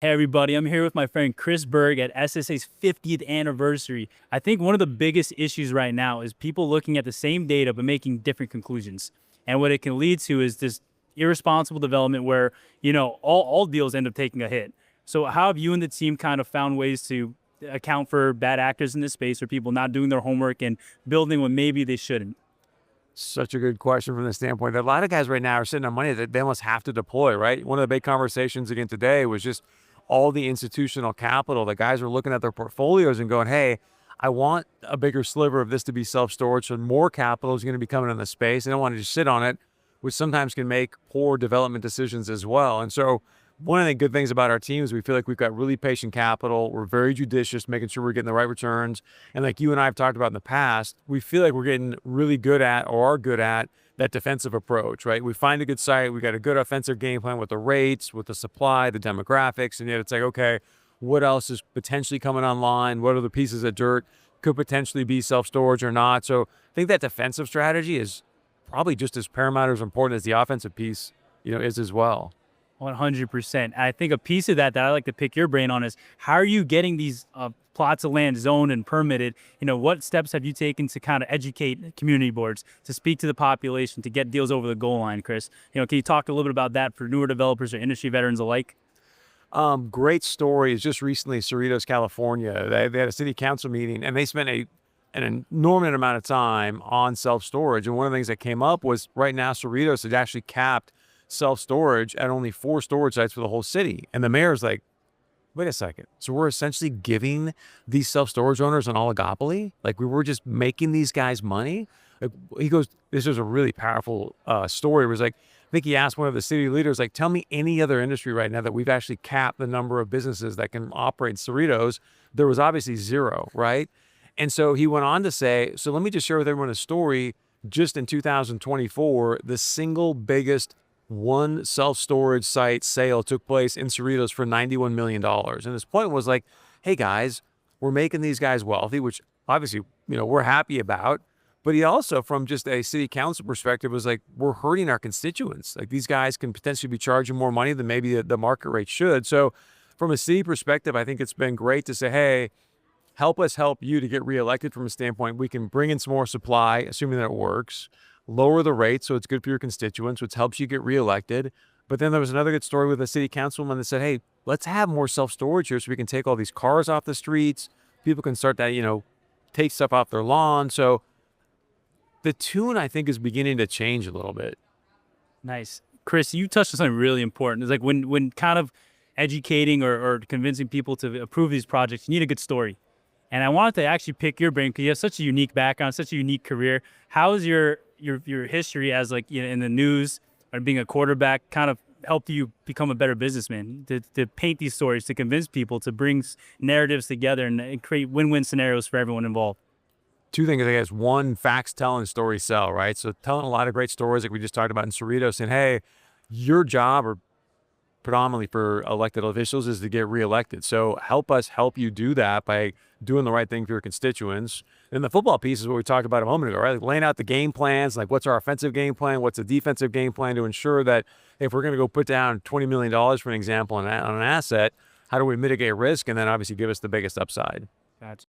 Hey everybody, I'm here with my friend Chris Berg at SSA's 50th anniversary. I think one of the biggest issues right now is people looking at the same data but making different conclusions. And what it can lead to is this irresponsible development where, all deals end up taking a hit. So how have you and the team kind of found ways to account for bad actors in this space or people not doing their homework and building when maybe they shouldn't? Such a good question from the standpoint that a lot of guys right now are sitting on money that they almost have to deploy, right? One of the big conversations again today was just all the institutional capital. The guys are looking at their portfolios and going, hey, I want a bigger sliver of this to be self-storage. So more capital is going to be coming in the space. They don't want to just sit on it, which sometimes can make poor development decisions as well. And so one of the good things about our team is we feel like we've got really patient capital. We're very judicious, making sure we're getting the right returns. And like you and I have talked about in the past, we feel like we're getting really good at or are good at that defensive approach, right? We find a good site. We got a good offensive game plan with the rates, with the supply, the demographics. And yet it's like, okay, what else is potentially coming online? What are the pieces of dirt could potentially be self-storage or not? So I think that defensive strategy is probably just as paramount or as important as the offensive piece, is as well. 100%. I think a piece of that I like to pick your brain on is how are you getting these plots of land zoned and permitted? What steps have you taken to kind of educate community boards, to speak to the population, to get deals over the goal line, Chris? Can you talk a little bit about that for newer developers or industry veterans alike? Great story is just recently Cerritos, California. They had a city council meeting and they spent an enormous amount of time on self-storage. And one of the things that came up was right now Cerritos had actually capped self-storage at only 4 storage sites for the whole city. And the mayor's like, wait a second. So we're essentially giving these self-storage owners an oligopoly? Like we were just making these guys money? Like, he goes, this was a really powerful story. It was like, I think he asked one of the city leaders, like, tell me any other industry right now that we've actually capped the number of businesses that can operate Cerritos. There was obviously 0, right? And so he went on to say, so let me just share with everyone a story. Just in 2024, the single biggest one self-storage site sale took place in Cerritos for $91 million. And his point was like, hey guys, we're making these guys wealthy, which obviously, we're happy about. But he also, from just a city council perspective, was like, we're hurting our constituents. Like these guys can potentially be charging more money than maybe the market rate should. So from a city perspective, I think it's been great to say, hey, help us help you to get reelected from a standpoint. We can bring in some more supply, assuming that it works, lower the rate so it's good for your constituents, which helps you get reelected. But then there was another good story with a city councilman that said, hey, let's have more self-storage here so we can take all these cars off the streets. People can start to, take stuff off their lawn. So the tune, I think, is beginning to change a little bit. Nice. Chris, you touched on something really important. It's like when kind of educating or convincing people to approve these projects, you need a good story. And I wanted to actually pick your brain because you have such a unique background, such a unique career. How has your history as in the news or being a quarterback kind of helped you become a better businessman, to paint these stories, to convince people, to bring narratives together and create win-win scenarios for everyone involved? 2 things, I guess. One, facts tell and stories sell, right? So telling a lot of great stories like we just talked about in Cerritos, saying, hey, your job, or predominantly for elected officials, is to get reelected. So help us help you do that by doing the right thing for your constituents. And the football piece is what we talked about a moment ago, right? Like laying out the game plans, like what's our offensive game plan, what's the defensive game plan to ensure that if we're going to go put down $20 million, for an example, on an asset, how do we mitigate risk and then obviously give us the biggest upside? Gotcha.